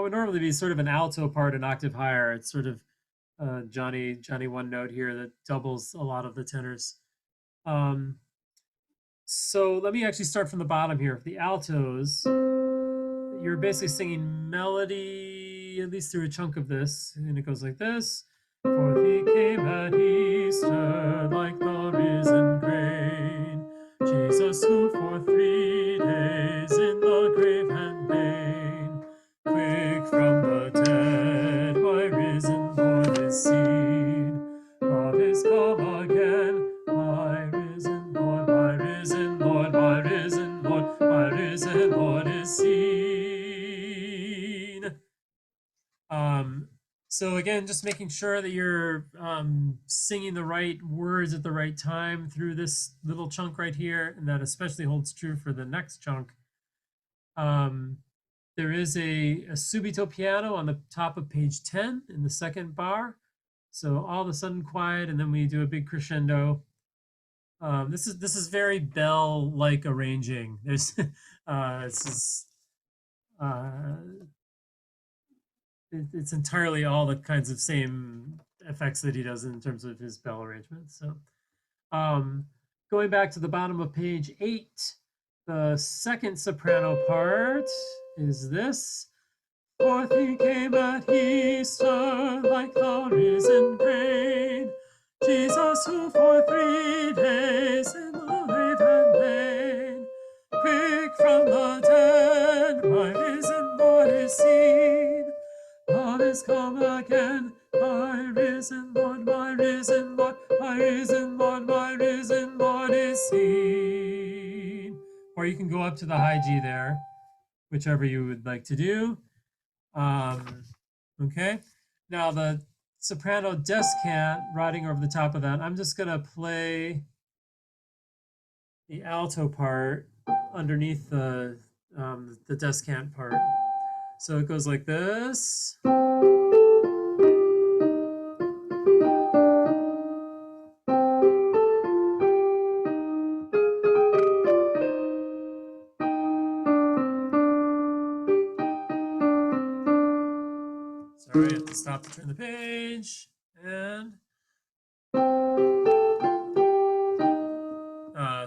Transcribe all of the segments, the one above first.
what would normally be sort of an alto part an octave higher. It's sort of Johnny one note here that doubles a lot of the tenors. So let me actually start from the bottom here. For the altos, you're basically singing melody, at least through a chunk of this, and it goes like this. For he came at Easter like the risen grain, Jesus who for 3 days in the grave had lain, quick from the dead, my risen Lord is seen. Love is come again, my risen Lord, my risen Lord, my risen Lord, my risen Lord is seen. So again, just making sure that you're singing the right words at the right time through this little chunk right here, and that especially holds true for the next chunk. There is a subito piano on the top of page 10 in the second bar. So all of a sudden quiet, and then we do a big crescendo. This is very bell-like arranging. There's it's entirely all the kinds of same effects that he does in terms of his bell arrangements. So going back to the bottom of page 8, the second soprano part is this. Forth he came at Easter like the risen grain, Jesus who for 3 days in the grave had lain, quick from the dead, my risen Lord is seen. Love is come again, my risen Lord, my risen Lord, my risen Lord, my risen Lord is seen. Or you can go up to the high G there, whichever you would like to do. Okay, now the soprano descant riding over the top of that, I'm just gonna play the alto part underneath the descant part. So it goes like this. Sorry, I have to stop to turn the page. And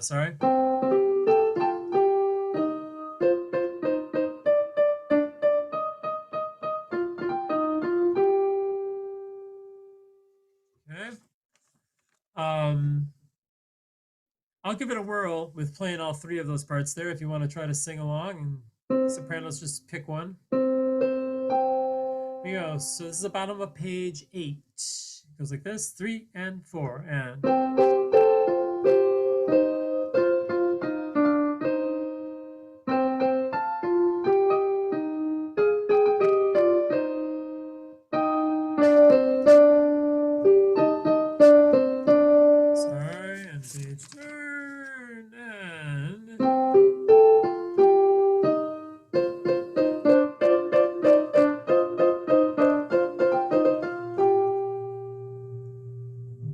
sorry. Okay. I'll give it a whirl with playing all 3 of those parts there if you want to try to sing along, and sopranos just pick one. Here we go. So this is the bottom of page 8. It goes like this, 3 and 4, and sorry, and page turn, and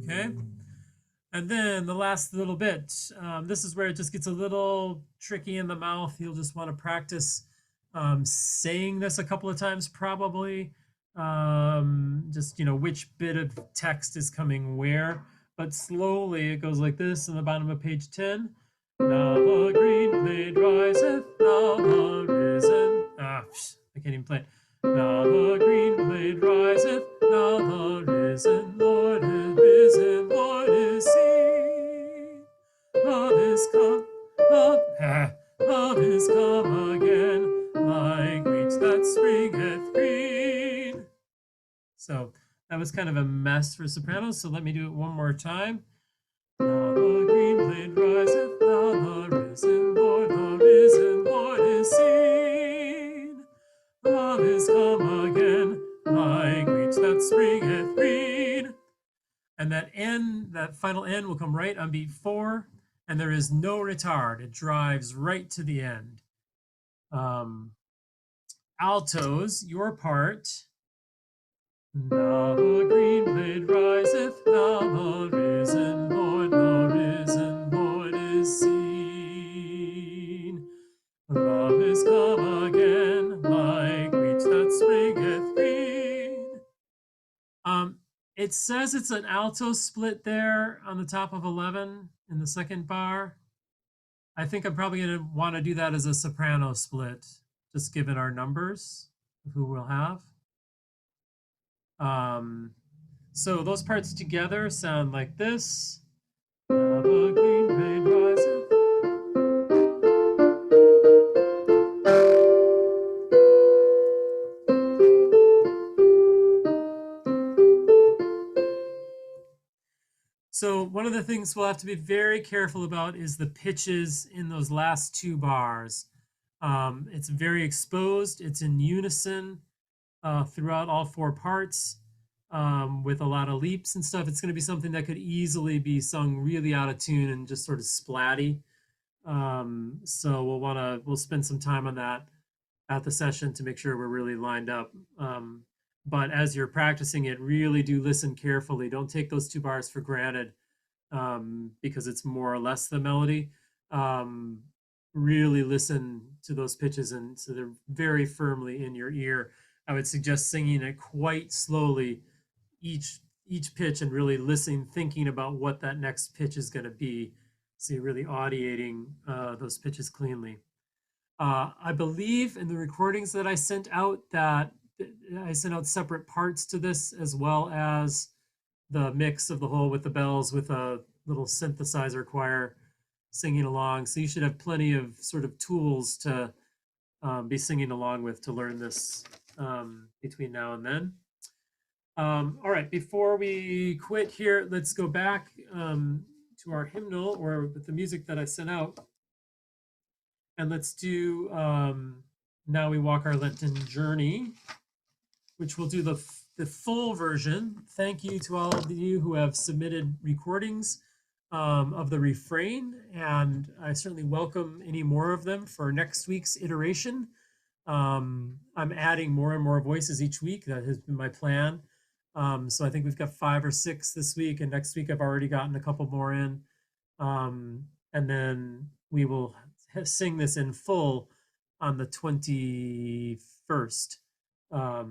okay. And then the last little bit, this is where it just gets a little tricky in the mouth. You'll just want to practice saying this a couple of times, probably. Just, which bit of text is coming where. But slowly it goes like this in the bottom of page 10. Now the green blade riseth, now the risen. I can't even play it. Now the green blade riseth, now the risen Lord is seen. Love is come, love is come again, like wheat that springeth green. So that was kind of a mess for sopranos, so let me do it one more time. Now the green blade riseth, now the risen Lord is seen. Love is come again, like wheat that springeth green. And that end, that final end will come right on beat 4, and there is no retard. It drives right to the end. Altos, your part. Now the green blade riseth, now the risen Lord is seen. Love is come again, like wheat that springs. It says it's an alto split there on the top of 11 in the second bar. I think I'm probably going to want to do that as a soprano split, just given our numbers of who we'll have. So those parts together sound like this. So one of the things we'll have to be very careful about is the pitches in those last two bars. It's very exposed. It's in unison throughout all four parts with a lot of leaps and stuff. It's going to be something that could easily be sung really out of tune and just sort of splatty. So we'll spend some time on that at the session to make sure we're really lined up. But as you're practicing it, really do listen carefully. Don't take those two bars for granted because it's more or less the melody. Really listen to those pitches, and so they're very firmly in your ear. I would suggest singing it quite slowly, each pitch, and really listening, thinking about what that next pitch is going to be. So you're really audiating those pitches cleanly. I believe in the recordings that I sent out that I sent out separate parts to this, as well as the mix of the whole with the bells with a little synthesizer choir singing along. So you should have plenty of sort of tools to be singing along with to learn this between now and then. All right, before we quit here, let's go back to our hymnal or with the music that I sent out. And let's do Now We Walk Our Lenten Journey, which we'll do the full version. Thank you to all of you who have submitted recordings of the refrain, and I certainly welcome any more of them for next week's iteration. I'm adding more and more voices each week. That has been my plan. So I think we've got 5 or 6 this week, and next week I've already gotten a couple more in. And then we will sing this in full on the 21st, I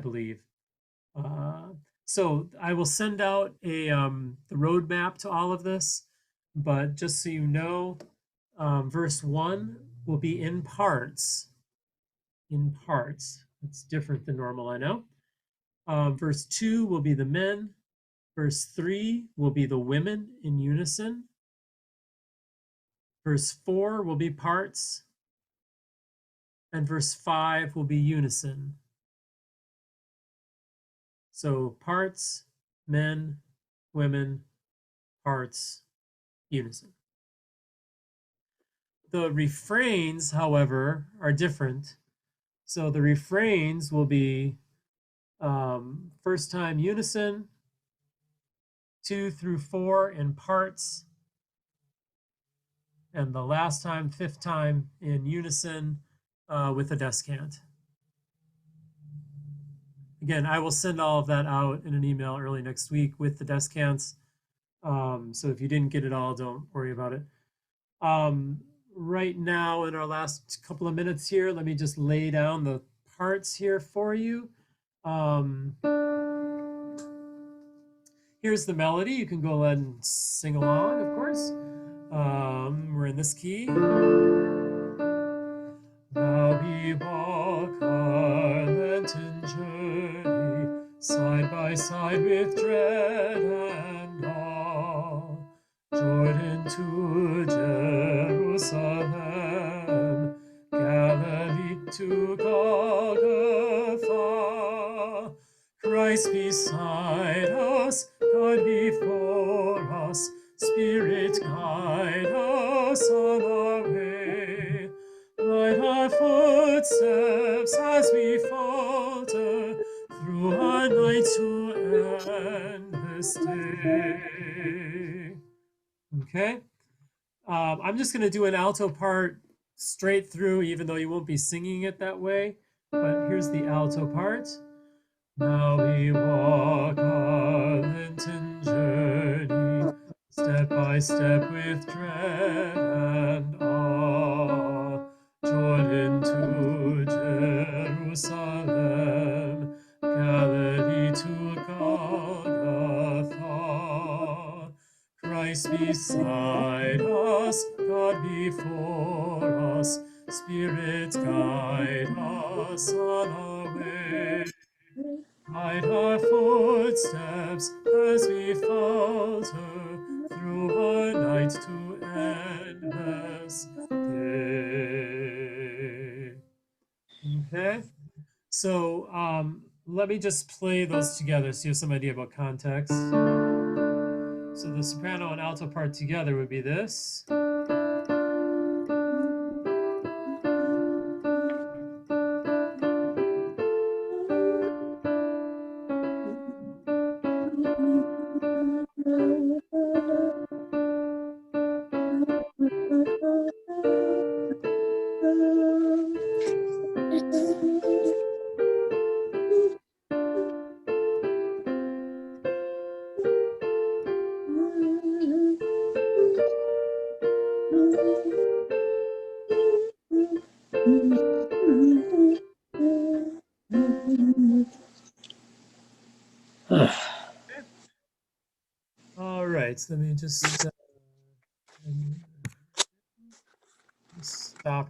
believe. So I will send out a the roadmap to all of this, but just so you know, verse 1 will be in parts. In parts. It's different than normal, I know. Verse 2 will be the men. Verse 3 will be the women in unison. Verse 4 will be parts. And verse 5 will be unison. So parts, men, women, parts, unison. The refrains, however, are different. So the refrains will be first time unison, 2 through 4 in parts, and the last time, 5th time in unison with a descant. Again, I will send all of that out in an email early next week with the descants. So if you didn't get it all, don't worry about it. Right now, in our last couple of minutes here, let me just lay down the parts here for you. Here's the melody. You can go ahead and sing along, of course. We're in this key. Now we walk our Lenten journey, side by side with dread and awe. Jordan to Jerusalem, Galilee to Golgotha. Christ beside us, God before us, Spirit guide us on our way. Light our footsteps as we falter through our night to endless day. Okay, I'm just going to do an alto part straight through, even though you won't be singing it that way. But here's the alto part. Now we walk our Lenten journey, step by step with dread and awe. Jordan to Jerusalem, Galilee to Christ beside us, God before us, Spirit guide us on our way. Guide our footsteps as we falter through our night to endless day. Okay, so let me just play those together so you have some idea about context. So the soprano and alto part together would be this. All right, so let me just stop